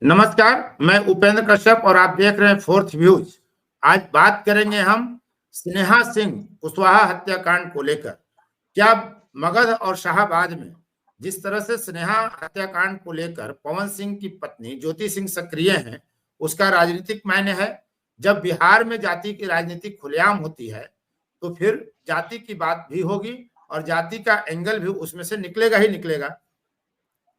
नमस्कार, मैं उपेंद्र कश्यप और आप देख रहे हैं फोर्थ व्यूज। आज बात करेंगे हम स्नेहा सिंह कुशवाहा हत्याकांड को लेकर। क्या मगध और शाहाबाद में जिस तरह से स्नेहा हत्याकांड को लेकर पवन सिंह की पत्नी ज्योति सिंह सक्रिय हैं, उसका राजनीतिक मायने है। जब बिहार में जाति की राजनीति खुलेआम होती है तो फिर जाति की बात भी होगी और जाति का एंगल भी उसमें से निकलेगा ही निकलेगा।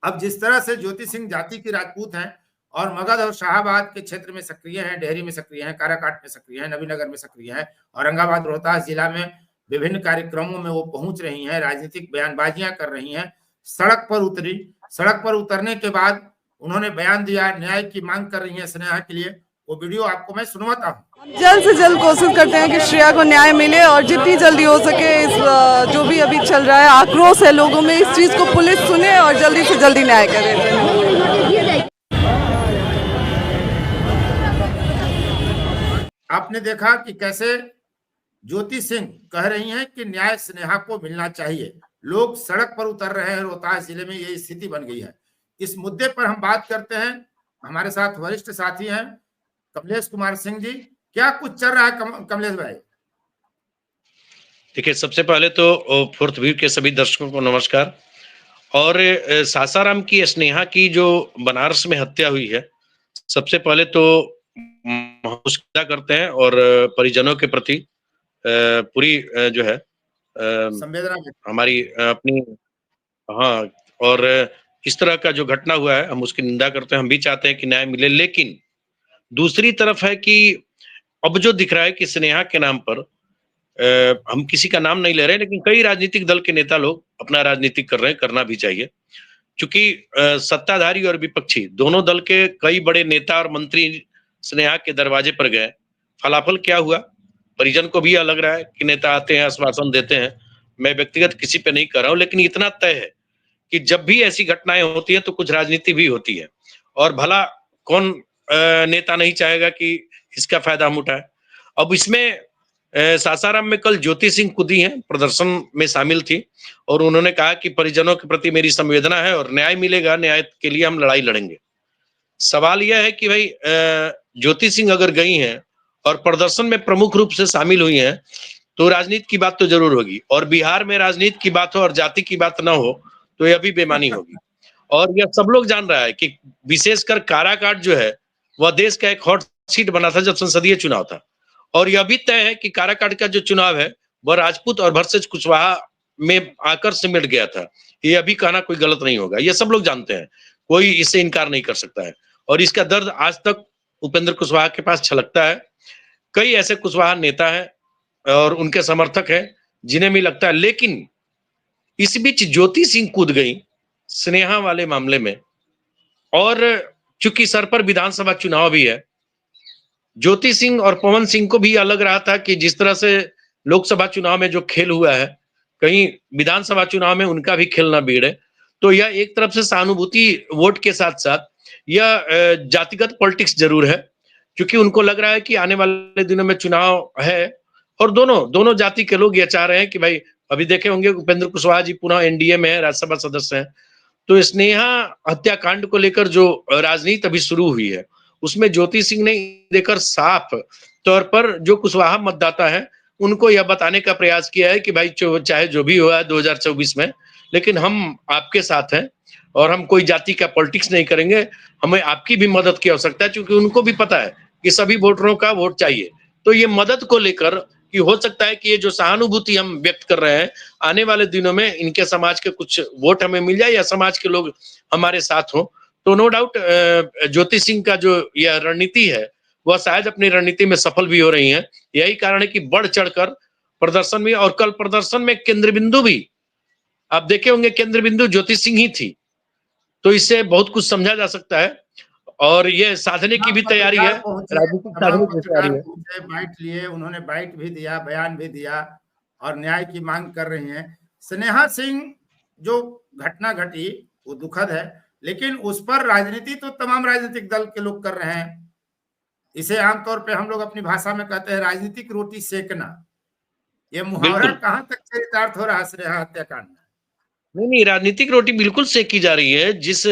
अब जिस तरह से ज्योति सिंह जाति की राजपूत हैं और मगध और शाहाबाद के क्षेत्र में सक्रिय हैं, डेहरी में सक्रिय हैं, काराकाट में सक्रिय हैं, नबीनगर में सक्रिय हैं, औरंगाबाद रोहतास जिला में विभिन्न कार्यक्रमों में वो पहुंच रही हैं, राजनीतिक बयानबाजियां कर रही हैं, सड़क पर उतरी। सड़क पर उतरने के बाद उन्होंने बयान दिया, न्याय की मांग कर रही है स्नेहा के लिए। वो वीडियो आपको मैं सुनवाता हूँ। जल्द से जल्द कोशिश करते हैं कि श्रेया को न्याय मिले और जितनी जल्दी हो सके इस जो भी अभी चल रहा है आक्रोश है लोगों में, इस चीज को पुलिस सुने और जल्दी से जल्दी न्याय करे। आपने देखा कि कैसे ज्योति सिंह कह रही हैं कि न्याय स्नेहा को मिलना चाहिए। लोग सड़क पर उतर रहे हैं, रोहतास जिले में ये स्थिति बन गई है। इस मुद्दे पर हम बात करते हैं। हमारे साथ वरिष्ठ साथी हैं कमलेश कुमार सिंह जी। क्या कुछ चल रहा है कमलेश भाई? देखिए, सबसे पहले तो फोर्थ व्यू के सभी दर्शकों को नमस्कार। और सासाराम की स्नेहा की जो बनारस में हत्या हुई है, सबसे पहले तो मुस्कुरा करते हैं और परिजनों के प्रति पूरी जो है संवेदना हमारी अपनी हाँ। और इस तरह का जो घटना हुआ है हम उसकी निंदा करते हैं। हम भी चाहते हैं कि न्याय मिले, लेकिन दूसरी तरफ है कि अब जो दिख रहा है कि स्नेहा के नाम पर हम किसी का नाम नहीं ले रहे, लेकिन कई राजनीतिक दल के नेता लोग अपना राजनीतिक कर रहे हैं, करना भी चाहिए। क्योंकि सत्ताधारी और विपक्षी दोनों दल के कई बड़े नेता और मंत्री स्नेहा के दरवाजे पर गए। फलाफल क्या हुआ, परिजन को भी यह लग रहा है कि नेता आते हैं, आश्वासन देते हैं। मैं व्यक्तिगत किसी पे नहीं कर रहा हूं, लेकिन इतना तय है कि जब भी ऐसी घटनाएं होती है तो कुछ राजनीति भी होती है। और भला कौन नेता नहीं चाहेगा कि इसका फायदा हम उठाए। अब इसमें सासाराम में कल ज्योति सिंह कूदी हैं, प्रदर्शन में शामिल थी और उन्होंने कहा कि परिजनों के प्रति मेरी संवेदना है और न्याय मिलेगा, न्याय के लिए हम लड़ाई लड़ेंगे। सवाल यह है कि भाई ज्योति सिंह अगर गई हैं और प्रदर्शन में प्रमुख रूप से शामिल हुई हैं तो राजनीति की बात तो जरूर होगी। और बिहार में राजनीति की बात हो और जाति की बात ना हो तो यह भी बेमानी होगी। और यह सब लोग जान रहा है कि विशेषकर काराकाट जो है वह देश का एक हॉट सीट बना था जब संसदीय चुनाव था। और यह भी तय है कि काराकाट का जो चुनाव है वह राजपूत और भरसज कुशवाहा में आकर सिमट गया था। ये अभी कहना कोई गलत नहीं होगा, ये सब लोग जानते हैं, कोई इससे इनकार नहीं कर सकता है। और इसका दर्द आज तक उपेंद्र कुशवाहा के पास छलकता है। कई ऐसे कुशवाहा नेता हैं और उनके समर्थक हैं जिन्हें भी लगता है। लेकिन इस बीच ज्योति सिंह कूद गई स्नेहा वाले मामले में। और चूंकि सर पर विधानसभा चुनाव भी है, ज्योति सिंह और पवन सिंह को भी यह लग रहा था कि जिस तरह से लोकसभा चुनाव में जो खेल हुआ है, कहीं विधानसभा चुनाव में उनका भी खेल ना बिगड़े। तो यह एक तरफ से सहानुभूति वोट के साथ साथ यह जातिगत पॉलिटिक्स जरूर है, क्योंकि उनको लग रहा है कि आने वाले दिनों में चुनाव है और दोनों जाति के लोग यह चाह रहे हैं कि भाई, अभी देखे होंगे उपेंद्र कुशवाहा जी पुनः एनडीए में है, राज्यसभा सदस्य हैं। तो स्नेहा हत्याकांड को लेकर जो राजनीति अभी शुरू हुई है उसमें ज्योति सिंह ने देकर साफ तौर पर जो कुशवाहा मतदाता है उनको यह बताने का प्रयास किया है कि भाई चाहे जो भी हुआ 2024 में, लेकिन हम आपके साथ हैं और हम कोई जाति का पॉलिटिक्स नहीं करेंगे। हमें आपकी भी मदद की आवश्यकता है, क्योंकि उनको भी पता है कि सभी वोटरों का वोट चाहिए। तो ये मदद को लेकर कि हो सकता है कि ये जो सहानुभूति हम व्यक्त कर रहे हैं, आने वाले दिनों में इनके समाज के कुछ वोट हमें मिल जाए या समाज के लोग हमारे साथ हो। तो नो डाउट ज्योति सिंह का जो यह रणनीति है वह शायद अपनी रणनीति में सफल भी हो रही है। यही कारण है कि बढ़ चढ़कर प्रदर्शन में, और कल प्रदर्शन में केंद्र बिंदु भी आप देखे होंगे, केंद्र बिंदु ज्योति सिंह ही थी। तो इससे बहुत कुछ समझा जा सकता है और ये साधने की भी तैयारी है, राजनीतिक साधने की तैयारी है। बाइट लिए, उन्होंने बाइट भी दिया, बयान भी दिया और न्याय की मांग कर रही हैं। स्नेहा सिंह जो घटना घटी वो दुखद है, लेकिन उस पर राजनीति तो तमाम राजनीतिक दल के लोग कर रहे हैं। इसे आमतौर पे हम लोग अपनी भाषा में कहते हैं राजनीतिक रोटी सेकना। ये मुहावरा कहां तक चरितार्थ हो रहा है स्नेहा हत्याकांड में? नहीं, राजनीतिक रोटी बिल्कुल सेकी जा रही है। जिस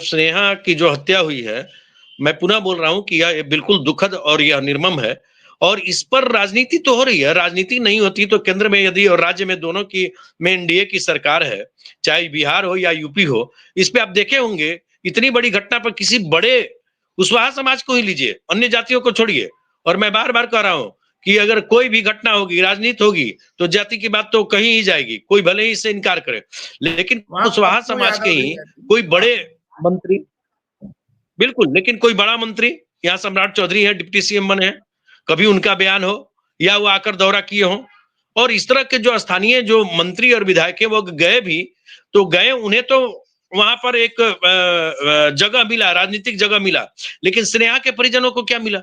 स्नेहा की जो हत्या हुई है मैं पुनः बोल रहा हूं कि यह बिल्कुल दुखद और यह निर्मम है। और इस पर राजनीति तो हो रही है, राजनीति नहीं होती तो केंद्र में यदि और राज्य में दोनों की में एनडीए की सरकार है, चाहे बिहार हो या यूपी हो, इस पे आप देखे होंगे इतनी बड़ी घटना पर किसी बड़े कुशवाहा समाज को ही लीजिए, अन्य जातियों को छोड़िए, और मैं बार बार कह रहा हूं कि अगर कोई भी घटना होगी, राजनीति होगी, तो जाति की बात तो कहीं ही जाएगी, कोई भले ही इससे इनकार करे, लेकिन वहां कुशवाहा पप्पू समाज के यादव ही भी है। कोई बड़े मंत्री, बिल्कुल, लेकिन कोई बड़ा मंत्री, यहाँ सम्राट चौधरी है, डिप्टी सीएम बने हैं, कभी उनका बयान हो या वो आकर दौरा किए हो, और इस तरह के जो स्थानीय जो मंत्री और विधायक है वो गए भी, तो गए, उन्हें तो वहां पर एक जगह मिला, राजनीतिक जगह मिला, लेकिन स्नेहा के परिजनों को क्या मिला?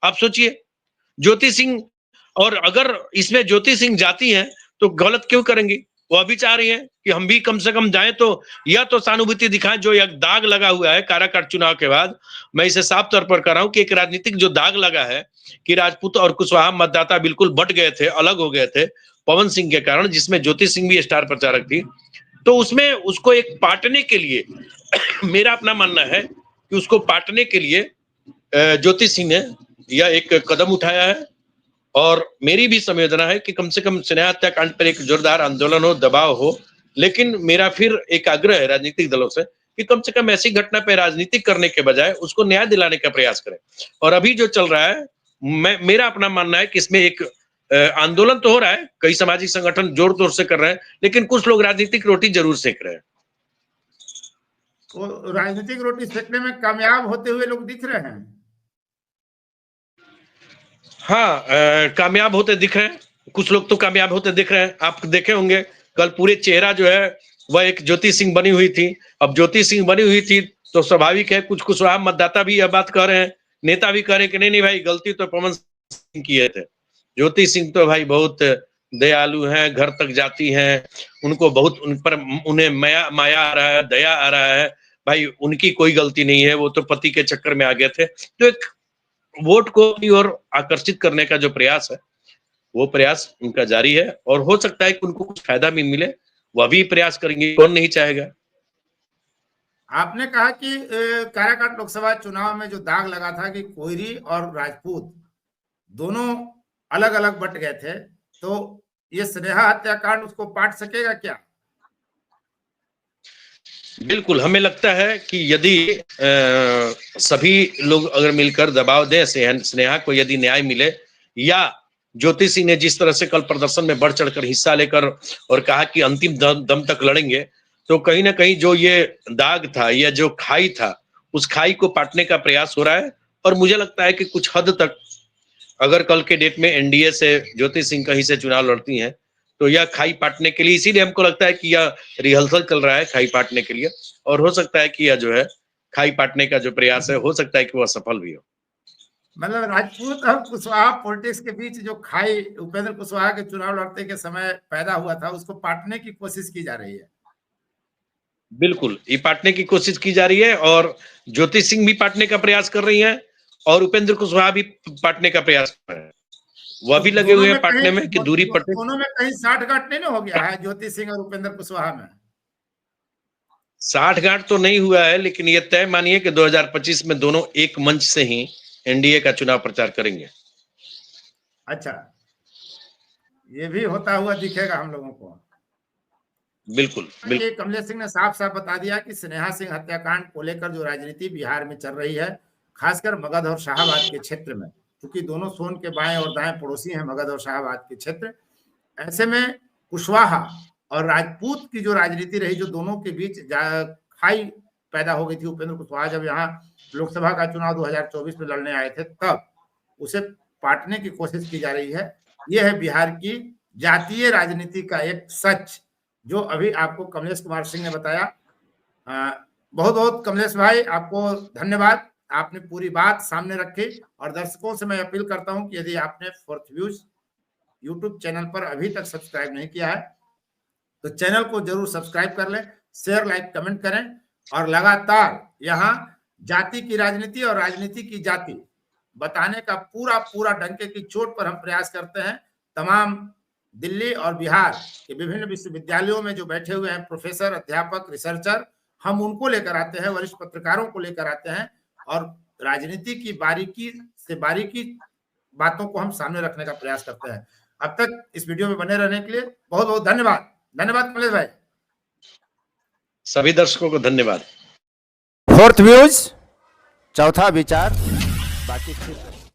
आप सोचिए। ज्योति सिंह, और अगर इसमें ज्योति सिंह जाती है तो गलत क्यों करेंगी? वो अभी चाह रही है कि हम भी कम से कम जाएं, तो यह तो सहानुभूति दिखाएं। जो एक दाग लगा हुआ है काराकाट चुनाव के बाद, मैं इसे साफ तौर पर कर रहा हूं कि एक राजनीतिक जो दाग लगा है कि राजपूत और कुशवाहा मतदाता बिल्कुल बट गए थे, अलग हो गए थे पवन सिंह के कारण, जिसमें ज्योति सिंह भी स्टार प्रचारक थी, तो उसमें उसको एक पाटने के लिए मेरा अपना मानना है कि उसको पाटने के लिए ज्योति सिंह ने यह एक कदम उठाया है। और मेरी भी संवेदना है कि कम से कम स्नेहा हत्याकांड पर एक जोरदार आंदोलन हो, दबाव हो, लेकिन मेरा फिर एक आग्रह है राजनीतिक दलों से कि कम से कम ऐसी घटना पर राजनीति करने के बजाय उसको न्याय दिलाने का प्रयास करें। और अभी जो चल रहा है, मेरा अपना मानना है कि इसमें एक आंदोलन तो हो रहा है, कई सामाजिक संगठन जोर तोर से कर रहे हैं, लेकिन कुछ लोग राजनीतिक रोटी जरूर सेक रहे हैं। वो राजनीतिक रोटी सेकने में कामयाब होते हुए लोग दिख रहे हैं। हाँ, कामयाब होते दिख रहे हैं, कुछ लोग तो कामयाब होते दिख रहे हैं। आप देखे होंगे कल पूरे चेहरा जो है वह एक ज्योति सिंह बनी हुई थी। अब ज्योति सिंह बनी हुई थी तो स्वाभाविक है कुछ कुशवाहा मतदाता भी यह बात कह रहे हैं, नेता भी कह रहे हैं कि नहीं नहीं भाई, गलती तो पवन सिंह किए थे। ज्योति सिंह तो भाई बहुत दयालु हैं, घर तक जाती हैं, उनको बहुत उन पर उन्हें माया आ रहा है, दया आ रहा है, भाई उनकी कोई गलती नहीं है, वो तो पति के चक्कर में आ गए थे। तो एक वोट को की ओर आकर्षित करने का जो प्रयास है, वो प्रयास उनका जारी है, और हो सकता है कि उनको कुछ फायदा भी मिले, वह भी प्रयास करेंगे, कौन नहीं चाहेगा। आपने कहा कि काराकाट लोकसभा चुनाव में जो दाग लगा था कि कोयरी और राजपूत दोनों अलग अलग बट गए थे, तो ये स्नेहा हत्याकांड उसको पाट सकेगा क्या? बिल्कुल, हमें लगता है कि यदि सभी लोग अगर मिलकर दबाव दें, स्नेहा को यदि न्याय मिले, या ज्योति सिंह ने जिस तरह से कल प्रदर्शन में बढ़ चढ़कर हिस्सा लेकर और कहा कि अंतिम दम तक लड़ेंगे, तो कहीं ना कहीं जो ये दाग था या जो खाई था, उस खाई को पाटने का प्रयास हो रहा है। और मुझे लगता है कि कुछ हद तक अगर कल के डेट में एनडीए से ज्योति सिंह कहीं से चुनाव लड़ती हैं, तो यह खाई पाटने के लिए, इसीलिए हमको लगता है कि यह रिहर्सल चल रहा है खाई पाटने के लिए, और हो सकता है कि यह जो है खाई पाटने का जो प्रयास है, हो सकता है कि वह सफल भी हो। मतलब राजपूत और कुशवाहा पॉलिटिक्स के बीच जो खाई उपेंद्र कुशवाहा के चुनाव लड़ते के समय पैदा हुआ था, उसको पाटने की कोशिश की जा रही है। बिल्कुल, ये पाटने की कोशिश की जा रही है, और ज्योति सिंह भी पाटने का प्रयास कर रही है, और उपेंद्र कुशवाहा भी पाटने का प्रयास कर रहे हैं। वह भी लगे हुए हैं पाटने में कि दूरी पटे। दोनों में कहीं साठगांठ नहीं हो गया है ज्योति सिंह और उपेंद्र कुशवाहा में? साठगांठ तो नहीं हुआ है, लेकिन ये तय मानिए कि 2025 में दोनों एक मंच से ही एनडीए का चुनाव प्रचार करेंगे। अच्छा, ये भी होता हुआ दिखेगा हम लोगों को। बिल्कुल बिल्कुल। कमलेश सिंह ने साफ साफ बता दिया कि स्नेहा सिंह हत्याकांड को लेकर जो राजनीति बिहार में चल रही है, खासकर मगध और शाहाबाद के क्षेत्र में, क्योंकि दोनों सोन के बाएं और दाएं पड़ोसी हैं मगध और शाहाबाद के क्षेत्र, ऐसे में कुशवाहा और राजपूत की जो राजनीति रही, जो दोनों के बीच खाई पैदा हो गई थी। उपेंद्र कुशवाहा जब यहाँ लोकसभा का चुनाव 2024 में लड़ने आए थे, तब उसे पाटने की कोशिश की जा रही है। यह है बिहार की जातीय राजनीति का एक सच, जो अभी आपको कमलेश कुमार सिंह ने बताया। बहुत बहुत कमलेश भाई, आपको धन्यवाद, आपने पूरी बात सामने रखी। और दर्शकों से मैं अपील करता हूं कि यदि आपने फोर्थ व्यूज यूट्यूब चैनल पर अभी तक सब्सक्राइब नहीं किया है, तो चैनल को जरूर सब्सक्राइब कर लें, शेयर लाइक कमेंट करें, और लगातार यहाँ जाति की राजनीति और राजनीति की जाति बताने का पूरा पूरा डंके की चोट पर हम प्रयास करते हैं। तमाम दिल्ली और बिहार के विभिन्न विश्वविद्यालयों में जो बैठे हुए हैं प्रोफेसर, अध्यापक, रिसर्चर, हम उनको लेकर आते हैं, वरिष्ठ पत्रकारों को लेकर आते हैं, और राजनीति की बारीकी से बारीकी बातों को हम सामने रखने का प्रयास करते हैं। अब तक इस वीडियो में बने रहने के लिए बहुत बहुत धन्यवाद। धन्यवाद कमलेश भाई। सभी दर्शकों को धन्यवाद। फोर्थ व्यूज, चौथा विचार, बाकी फिर